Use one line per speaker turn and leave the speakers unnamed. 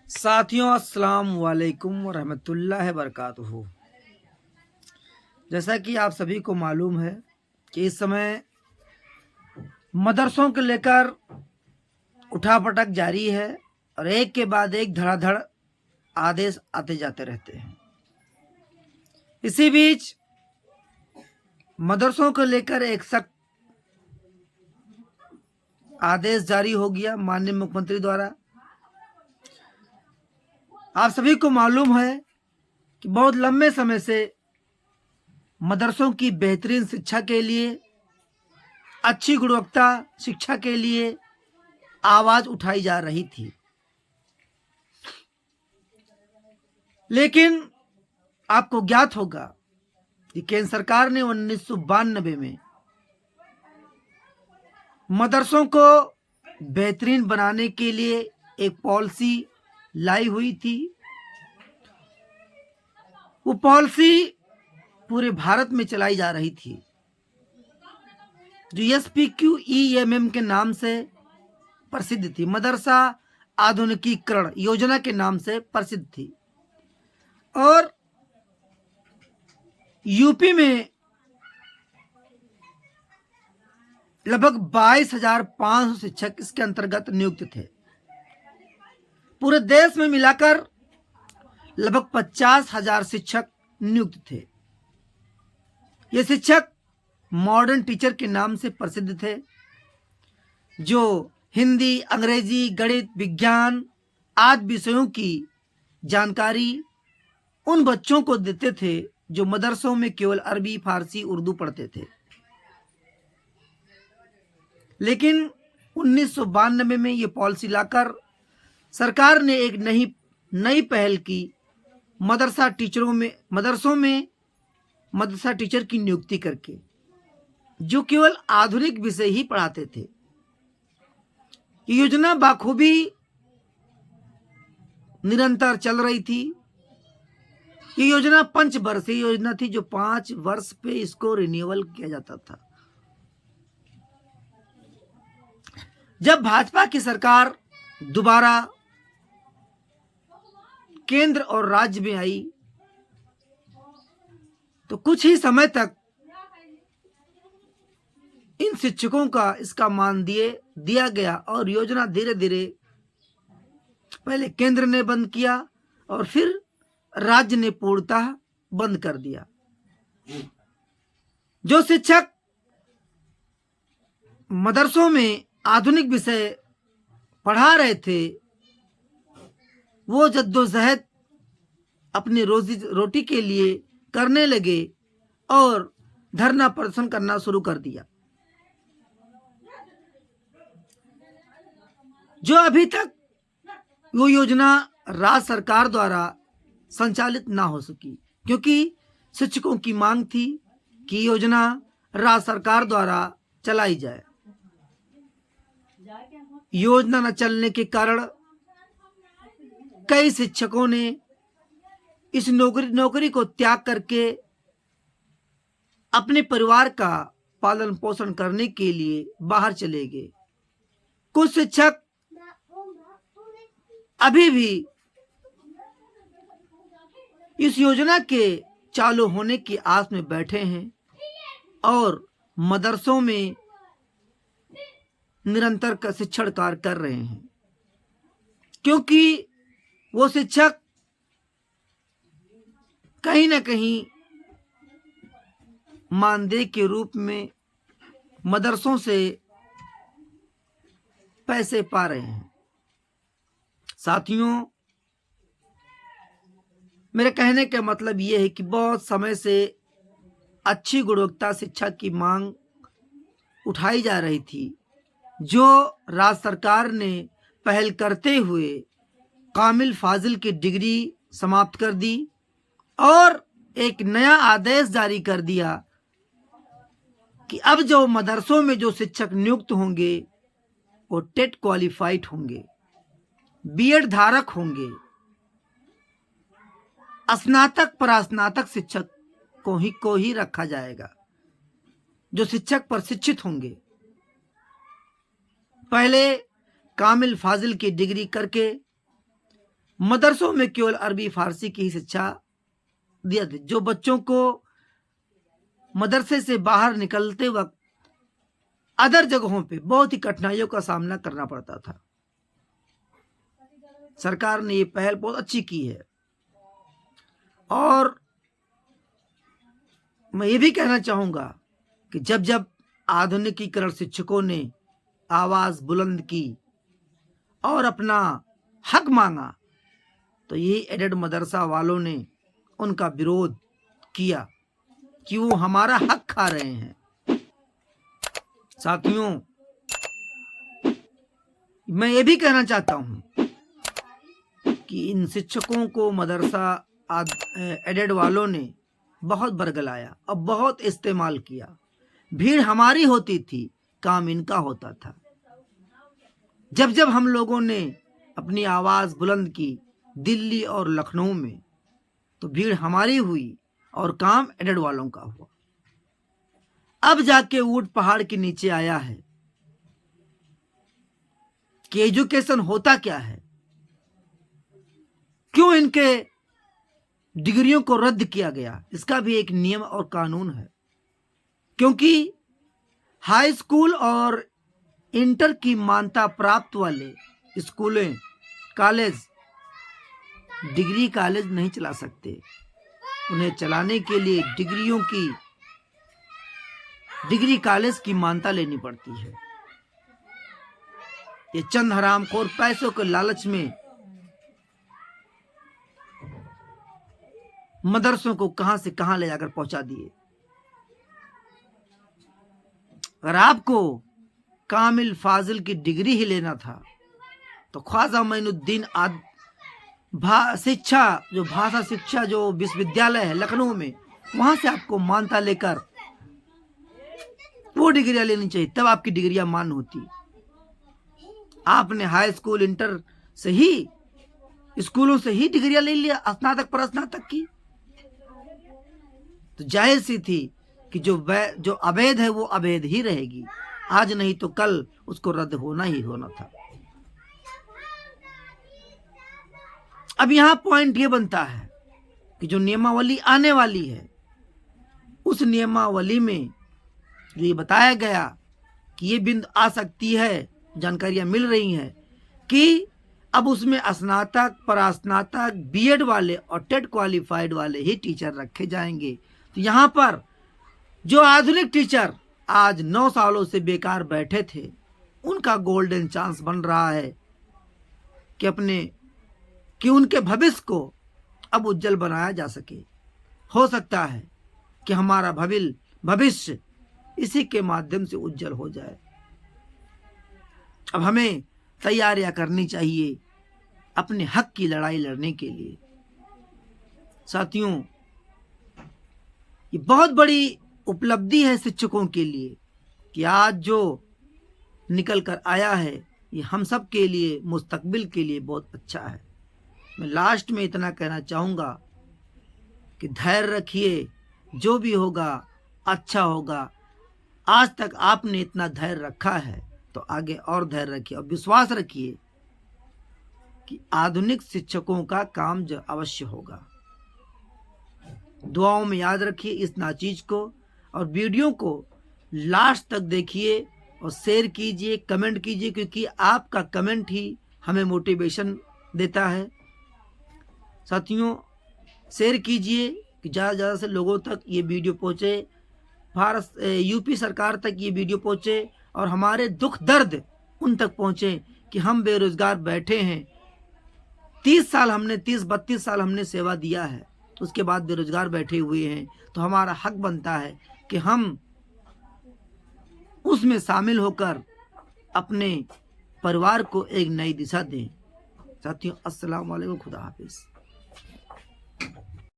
साथियों अस्सलाम वालेकुम वरहमतुल्लाहि वबरकातुहू। जैसा कि आप सभी को मालूम है कि इस समय मदरसों को लेकर उठापटक जारी है और एक के बाद एक धड़ाधड़ आदेश आते जाते रहते हैं। इसी बीच मदरसों को लेकर एक सख्त आदेश जारी हो गया माननीय मुख्यमंत्री द्वारा। आप सभी को मालूम है कि बहुत लंबे समय से मदरसों की बेहतरीन शिक्षा के लिए, अच्छी गुणवत्ता शिक्षा के लिए आवाज उठाई जा रही थी, लेकिन आपको ज्ञात होगा कि केंद्र सरकार ने 1992 में मदरसों को बेहतरीन बनाने के लिए एक पॉलिसी लाई हुई थी। वो पॉलिसी पूरे भारत में चलाई जा रही थी, जो SPQEMM के नाम से प्रसिद्ध थी, मदरसा आधुनिकीकरण योजना के नाम से प्रसिद्ध थी। और यूपी में लगभग 22,500 शिक्षक इसके अंतर्गत नियुक्त थे। पूरे देश में मिलाकर लगभग 50,000 शिक्षक नियुक्त थे। ये शिक्षक मॉडर्न टीचर के नाम से प्रसिद्ध थे, जो हिंदी, अंग्रेजी, गणित, विज्ञान आदि विषयों की जानकारी उन बच्चों को देते थे जो मदरसों में केवल अरबी, फारसी, उर्दू पढ़ते थे। लेकिन 1992 में ये पॉलिसी लाकर सरकार ने एक नई पहल की। मदरसों में मदरसा टीचर की नियुक्ति करके, जो केवल आधुनिक विषय ही पढ़ाते थे। ये योजना बाखूबी निरंतर चल रही थी। ये योजना पंचवर्षीय योजना थी, जो 5 वर्ष पे इसको रिन्यूअल किया जाता था। जब भाजपा की सरकार दोबारा केंद्र और राज्य में आई, तो कुछ ही समय तक इन शिक्षकों का इसका मान दिया गया और योजना धीरे धीरे पहले केंद्र ने बंद किया और फिर राज्य ने पूर्णतः बंद कर दिया। जो शिक्षक मदरसों में आधुनिक विषय पढ़ा रहे थे, वो जद्दोजहद अपनी रोटी के लिए करने लगे और धरना प्रदर्शन करना शुरू कर दिया। जो अभी तक वो योजना राज्य सरकार द्वारा संचालित ना हो सकी, क्योंकि शिक्षकों की मांग थी कि योजना राज्य सरकार द्वारा चलाई जाए। योजना न चलने के कारण कई शिक्षकों ने इस नौकरी को त्याग करके अपने परिवार का पालन पोषण करने के लिए बाहर चले गए। कुछ शिक्षक अभी भी इस योजना के चालू होने की आस में बैठे हैं और मदरसों में निरंतर का शिक्षण कार्य कर रहे हैं, क्योंकि वो शिक्षक कहीं ना कहीं मानदेय के रूप में मदरसों से पैसे पा रहे हैं। साथियों, मेरे कहने का मतलब ये है कि बहुत समय से अच्छी गुणवत्ता शिक्षा की मांग उठाई जा रही थी, जो राज्य सरकार ने पहल करते हुए कामिल फाजिल की डिग्री समाप्त कर दी और एक नया आदेश जारी कर दिया कि अब जो मदरसों में जो शिक्षक नियुक्त होंगे वो टेट क्वालिफाइड होंगे, बीएड धारक होंगे, स्नातक परास्नातक शिक्षक को ही रखा जाएगा, जो शिक्षक प्रशिक्षित होंगे। पहले कामिल फाजिल की डिग्री करके मदरसों में केवल अरबी फारसी की ही शिक्षा दिया था, जो बच्चों को मदरसे से बाहर निकलते वक्त अदर जगहों पे बहुत ही कठिनाइयों का सामना करना पड़ता था। सरकार ने ये पहल बहुत अच्छी की है। और मैं ये भी कहना चाहूंगा कि जब जब आधुनिकीकरण शिक्षकों ने आवाज बुलंद की और अपना हक मांगा, तो यही एडेड मदरसा वालों ने उनका विरोध किया कि वो हमारा हक खा रहे हैं। साथियों, मैं ये भी कहना चाहता हूं कि इन शिक्षकों को मदरसा एडेड वालों ने बहुत बरगलाया और बहुत इस्तेमाल किया। भीड़ हमारी होती थी, काम इनका होता था। जब जब हम लोगों ने अपनी आवाज बुलंद की दिल्ली और लखनऊ में, तो भीड़ हमारी हुई और काम एडेड वालों का हुआ। अब जाके ऊंट पहाड़ के नीचे आया है कि एजुकेशन होता क्या है, क्यों इनके डिग्रियों को रद्द किया गया। इसका भी एक नियम और कानून है, क्योंकि हाई स्कूल और इंटर की मान्यता प्राप्त वाले स्कूलें, कॉलेज डिग्री कॉलेज नहीं चला सकते। उन्हें चलाने के लिए डिग्री कॉलेज की मान्यता लेनी पड़ती है। ये चंद हरामखोर पैसों के लालच में मदरसों को कहां से कहां ले जाकर पहुंचा दिए। अगर आपको कामिल फाजिल की डिग्री ही लेना था, तो ख्वाजा मोइनुद्दीन भाषा शिक्षा जो विश्वविद्यालय है लखनऊ में, वहां से आपको मान्यता लेकर वो डिग्रियां लेनी चाहिए, तब आपकी डिग्रियां मान्य होती। आपने हाई स्कूल इंटर से ही, स्कूलों से ही डिग्रियां ले लिया, स्नातक पर स्नातक की, तो जाहिर सी थी कि जो अवैध है वो अवैध ही रहेगी। आज नहीं तो कल उसको रद्द होना ही होना था। अब यहां पॉइंट ये बनता है कि जो नियमावली आने वाली है, उस नियमावली में जो ये बताया गया कि ये बिंदु आ सकती है, जानकारियां मिल रही हैं कि अब उसमें स्नातक, परास्नातक, बीएड वाले और टेट क्वालिफाइड वाले ही टीचर रखे जाएंगे। तो यहाँ पर जो आधुनिक टीचर आज 9 सालों से बेकार बैठे थे, उनका गोल्डन चांस बन रहा है कि उनके भविष्य को अब उज्जवल बनाया जा सके। हो सकता है कि हमारा भविष्य इसी के माध्यम से उज्जवल हो जाए। अब हमें तैयारियां करनी चाहिए अपने हक की लड़ाई लड़ने के लिए। साथियों, ये बहुत बड़ी उपलब्धि है शिक्षकों के लिए कि आज जो निकल कर आया है, ये हम सब के लिए, मुस्तकबिल के लिए बहुत अच्छा है। मैं लास्ट में इतना कहना चाहूँगा कि धैर्य रखिए, जो भी होगा अच्छा होगा। आज तक आपने इतना धैर्य रखा है, तो आगे और धैर्य रखिए और विश्वास रखिए कि आधुनिक शिक्षकों का काम जो अवश्य होगा। दुआओं में याद रखिए इस नाचीज को, और वीडियो को लास्ट तक देखिए और शेयर कीजिए, कमेंट कीजिए, क्योंकि आपका कमेंट ही हमें मोटिवेशन देता है। साथियों, शेयर कीजिए कि ज़्यादा से ज़्यादा से लोगों तक ये वीडियो पहुँचे, भारत यूपी सरकार तक ये वीडियो पहुँचे और हमारे दुख दर्द उन तक पहुँचे कि हम बेरोजगार बैठे हैं। 32 साल हमने सेवा दिया है, तो उसके बाद बेरोजगार बैठे हुए हैं। तो हमारा हक बनता है कि हम उसमें शामिल होकर अपने परिवार को एक नई दिशा दें। साथियों, अस्सलाम वालेकुम, खुदा हाफिज।